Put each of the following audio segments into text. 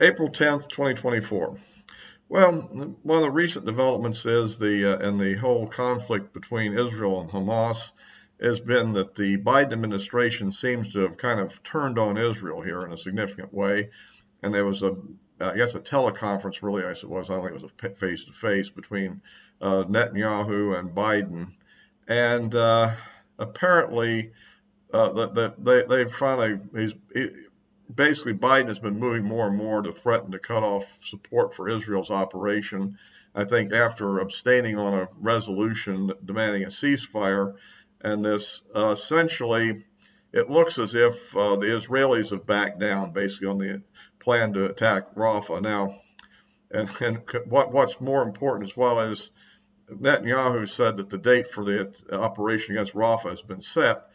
April 10th, 2024. Well, one of the recent developments is in the whole conflict between Israel and Hamas has been that the Biden administration seems to have kind of turned on Israel here in a significant way. And there was I guess, a teleconference, really, I suppose. I don't think it was a face-to-face between Netanyahu and Biden. And apparently, they've finally, basically Biden has been moving more and more to threaten to cut off support for Israel's operation. I think after abstaining on a resolution demanding a ceasefire, and this essentially, it looks as if the Israelis have backed down basically on the plan to attack Rafah. Now, and what's more important as well is Netanyahu said that the date for the operation against Rafah has been set.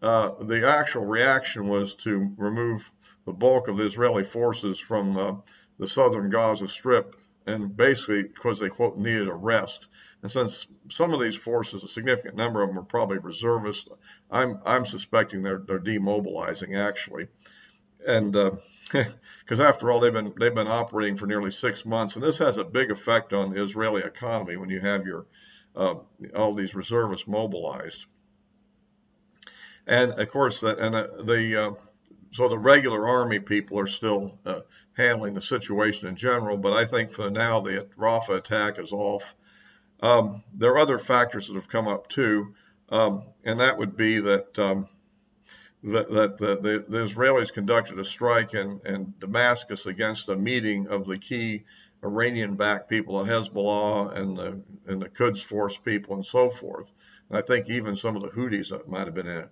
The actual reaction was to remove the bulk of the Israeli forces from the southern Gaza Strip, and basically because they, quote, needed a rest. And since some of these forces, a significant number of them are probably reservists, I'm suspecting they're demobilizing actually. And because after all, they've been operating for nearly 6 months, and this has a big effect on the Israeli economy when you have your all these reservists mobilized. And of course, so the regular army people are still handling the situation in general. But I think for now, the Rafah attack is off. There are other factors that have come up too, and that would be that the Israelis conducted a strike in Damascus against a meeting of the key Iranian-backed people of Hezbollah and the Quds Force people and so forth. And I think even some of the Houthis that might have been in it,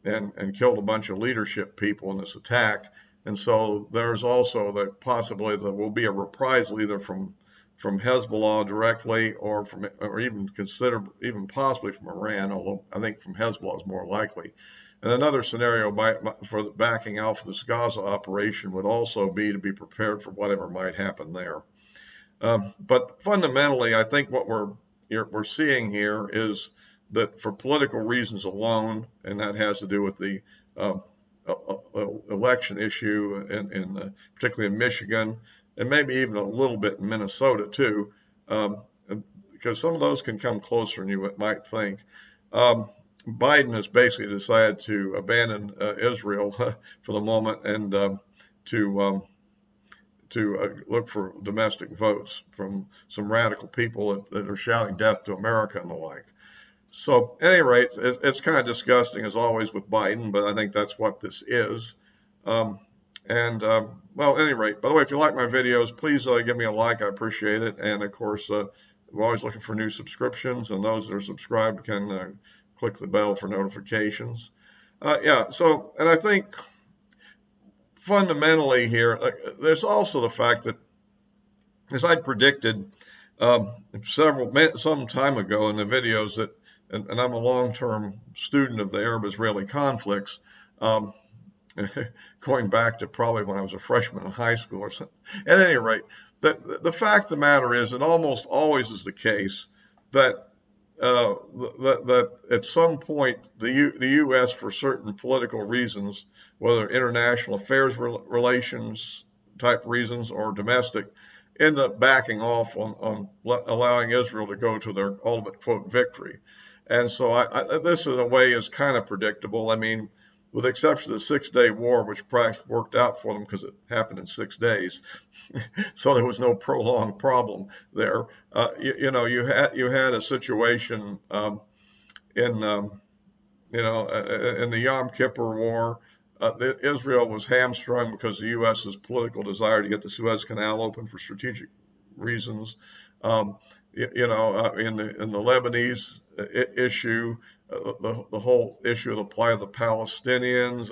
and killed a bunch of leadership people in this attack. And so there's also the possibility that there will be a reprisal either from Hezbollah directly or even possibly from Iran, although I think from Hezbollah is more likely. And another scenario for backing out for this Gaza operation would also be to be prepared for whatever might happen there. But fundamentally, I think what we're seeing here is that for political reasons alone, and that has to do with the election issue, particularly in Michigan, and maybe even a little bit in Minnesota too, because some of those can come closer than you might think. Biden has basically decided to abandon Israel for the moment and to look for domestic votes from some radical people that are shouting death to America and the like. So, at any rate, it's kind of disgusting as always with Biden, but I think that's what this is. Well, at any rate, by the way, if you like my videos, please give me a like. I appreciate it. And of course, we're always looking for new subscriptions, and those that are subscribed can click the bell for notifications. Yeah, so, and I think fundamentally here, there's also the fact that, as I predicted some time ago in the videos, that, and I'm a long-term student of the Arab-Israeli conflicts, going back to probably when I was a freshman in high school or something. At any rate, the fact of the matter is, it almost always is the case that that at some point the U.S. for certain political reasons, whether international affairs relations type reasons or domestic, end up backing off on allowing Israel to go to their ultimate, quote, victory. And so this in a way is kind of predictable. I mean, with the exception of the 6-day war, which practically worked out for them because it happened in 6 days, so there was no prolonged problem there. You had a situation in in the Yom Kippur War. Israel was hamstrung because the U.S.'s political desire to get the Suez Canal open for strategic reasons. In the Lebanese issue, the whole issue of the plight of the Palestinians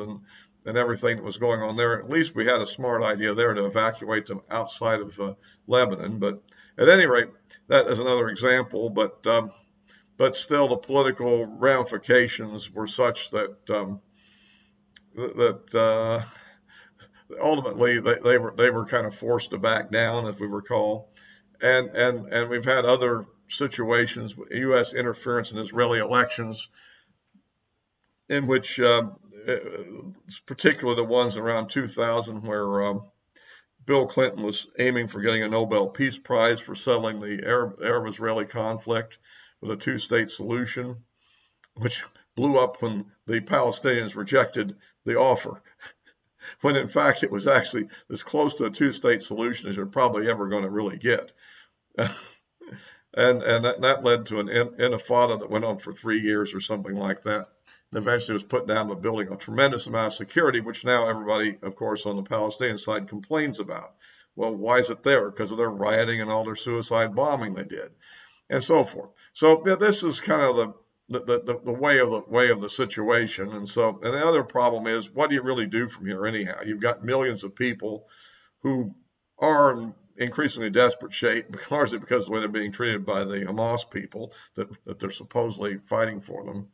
and everything that was going on there. At least we had a smart idea there to evacuate them outside of Lebanon. But at any rate, that is another example. But still, the political ramifications were such that ultimately they were kind of forced to back down, if we recall. And we've had other situations, U.S. interference in Israeli elections, in which, particularly the ones around 2000, where Bill Clinton was aiming for getting a Nobel Peace Prize for settling the Arab-Israeli conflict with a two-state solution, which blew up when the Palestinians rejected the offer, when in fact it was actually as close to a two-state solution as you're probably ever going to really get. And that led to an intifada that went on for 3 years or something like that. And eventually was put down by building a tremendous amount of security, which now everybody, of course, on the Palestinian side complains about. Well, why is it there? Because of their rioting and all their suicide bombing they did, and so forth. So this is kind of the way of the situation. And the other problem is, what do you really do from here anyhow? You've got millions of people who are in increasingly desperate shape, largely because of the way they're being treated by the Hamas people that they're supposedly fighting for them.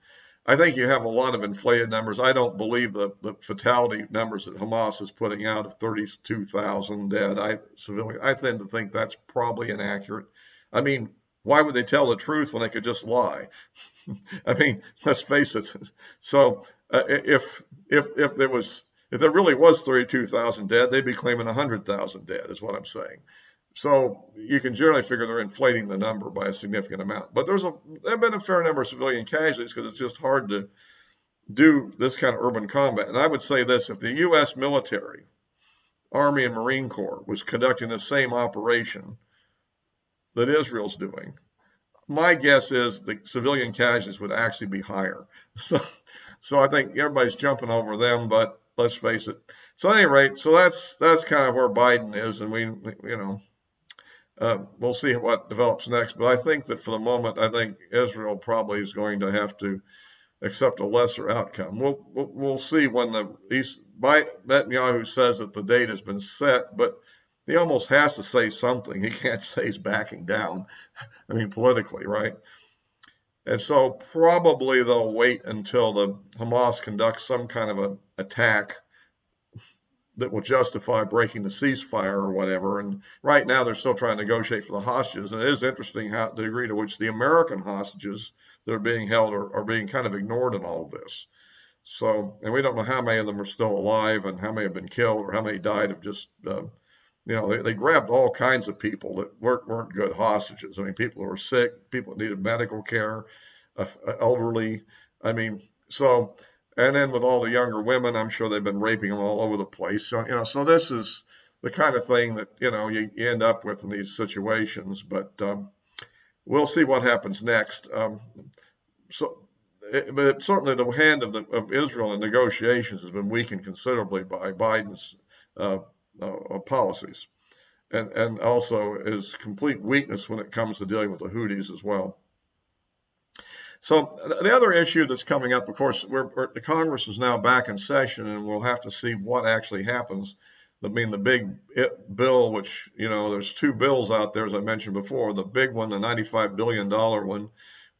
I think you have a lot of inflated numbers. I don't believe the fatality numbers that Hamas is putting out of 32,000 dead civilians. I tend to think that's probably inaccurate. I mean, why would they tell the truth when they could just lie? I mean, let's face it. So if there really was 32,000 dead, they'd be claiming 100,000 dead, is what I'm saying. So you can generally figure they're inflating the number by a significant amount. But there have been a fair number of civilian casualties because it's just hard to do this kind of urban combat. And I would say this: if the U.S. military, Army, and Marine Corps was conducting the same operation that Israel's doing, my guess is the civilian casualties would actually be higher. So I think everybody's jumping over them, but let's face it. So at any rate, so that's kind of where Biden is, and we'll see what develops next. But I think that for the moment, I think Israel probably is going to have to accept a lesser outcome. We'll see when Netanyahu says that the date has been set, but he almost has to say something. He can't say he's backing down. I mean, politically, right? And so probably they'll wait until the Hamas conducts some kind of an attack that will justify breaking the ceasefire or whatever. And right now they're still trying to negotiate for the hostages. And it is interesting how the degree to which the American hostages that are being held are being kind of ignored in all of this. So, and we don't know how many of them are still alive and how many have been killed or how many died of just, they grabbed all kinds of people that weren't good hostages. I mean, people who were sick, people that needed medical care, elderly. I mean, so, and then with all the younger women, I'm sure they've been raping them all over the place. So, so this is the kind of thing that, you end up with in these situations. But we'll see what happens next. But certainly the hand of Israel in negotiations has been weakened considerably by Biden's policies, and also his complete weakness when it comes to dealing with the Houthis as well. So the other issue that's coming up, of course, the Congress is now back in session, and we'll have to see what actually happens. I mean, the big bill, which, there's two bills out there, as I mentioned before. The big one, the $95 billion one,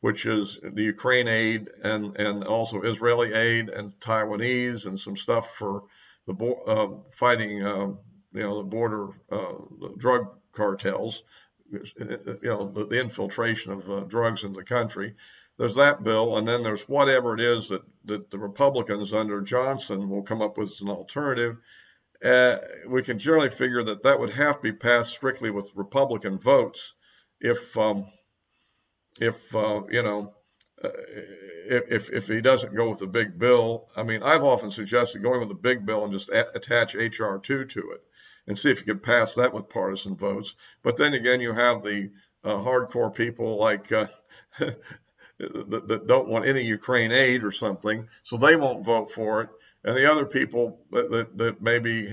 which is the Ukraine aid and also Israeli aid and Taiwanese and some stuff for the fighting, the border the drug cartels, the infiltration of drugs in the country. There's that bill, and then there's whatever it is that the Republicans under Johnson will come up with as an alternative. We can generally figure that would have to be passed strictly with Republican votes if he doesn't go with the big bill. I mean, I've often suggested going with the big bill and just attach HR 2 to it and see if you can pass that with partisan votes. But then again, you have the hardcore people like that don't want any Ukraine aid or something, so they won't vote for it. And the other people that maybe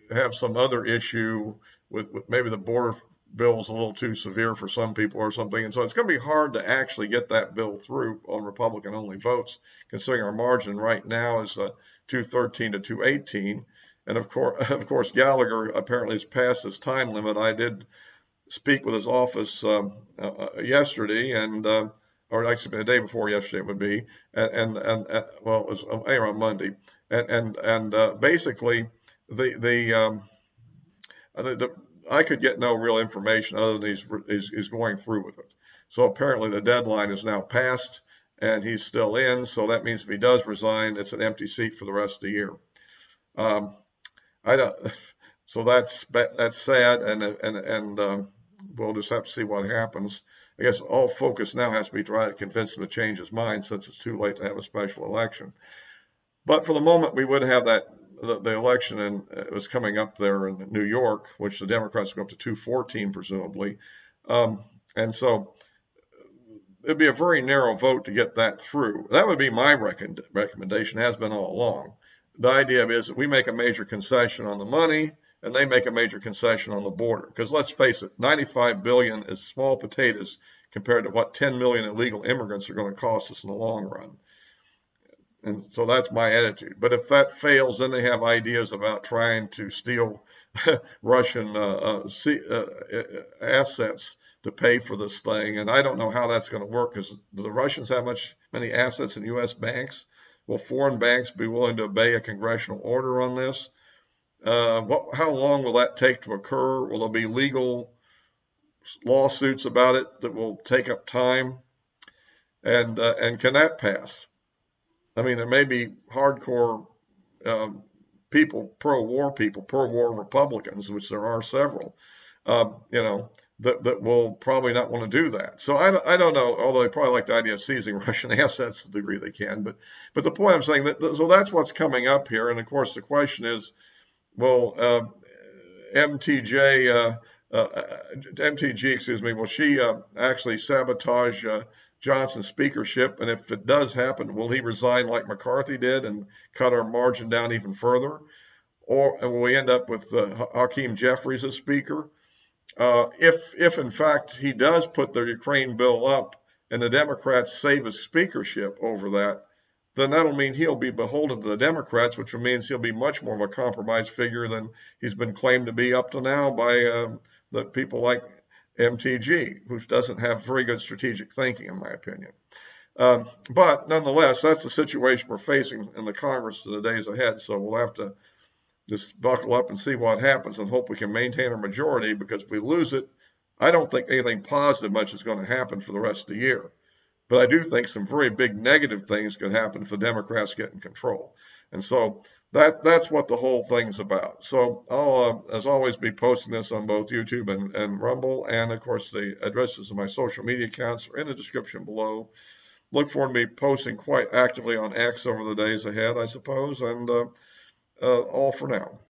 have some other issue with maybe the border bill is a little too severe for some people or something. And so it's going to be hard to actually get that bill through on Republican-only votes, considering our margin right now is 213 to 218. And of course, Gallagher apparently has passed his time limit. I did speak with his office yesterday, and or actually the day before yesterday it would be, and well, it was on Monday, and basically the I could get no real information other than he's going through with it. So apparently the deadline is now passed, and he's still in. So that means if he does resign, it's an empty seat for the rest of the year. I don't. So that's sad, and we'll just have to see what happens. I guess all focus now has to be trying to convince him to change his mind since it's too late to have a special election. But for the moment, we would have the election, and it was coming up there in New York, which the Democrats go up to 214 presumably, um, and so it'd be a very narrow vote to get that through. That would be my recommendation, has been all along. The idea is that we make a major concession on the money and they make a major concession on the border. Because let's face it, 95 billion is small potatoes compared to what 10 million illegal immigrants are going to cost us in the long run. And so that's my attitude. But if that fails, then they have ideas about trying to steal Russian assets to pay for this thing. And I don't know how that's going to work because do the Russians have many assets in U.S. banks? Will foreign banks be willing to obey a congressional order on this? How long will that take to occur? Will there be legal lawsuits about it that will take up time? And can that pass? I mean, there may be hardcore um, people, pro-war Republicans, which there are several, you know, that will probably not want to do that. So I don't know, although they probably like the idea of seizing Russian assets to the degree they can. But the point I'm saying so that's what's coming up here. And of course, the question is, well, MTJ, MTG, excuse me, will she actually sabotage Johnson's speakership? And if it does happen, will he resign like McCarthy did and cut our margin down even further? Or will we end up with Hakeem Jeffries as speaker? If in fact he does put the Ukraine bill up and the Democrats save his speakership over that, then that'll mean he'll be beholden to the Democrats, which means he'll be much more of a compromise figure than he's been claimed to be up to now by the people like MTG, who doesn't have very good strategic thinking, in my opinion. But nonetheless, that's the situation we're facing in the Congress in the days ahead. So we'll have to just buckle up and see what happens and hope we can maintain our majority, because if we lose it, I don't think anything positive much is going to happen for the rest of the year. But I do think some very big negative things could happen if the Democrats get in control. And so that's what the whole thing's about. So I'll, as always, be posting this on both YouTube and Rumble. And of course, the addresses of my social media accounts are in the description below. Look forward to me posting quite actively on X over the days ahead, I suppose. And all for now.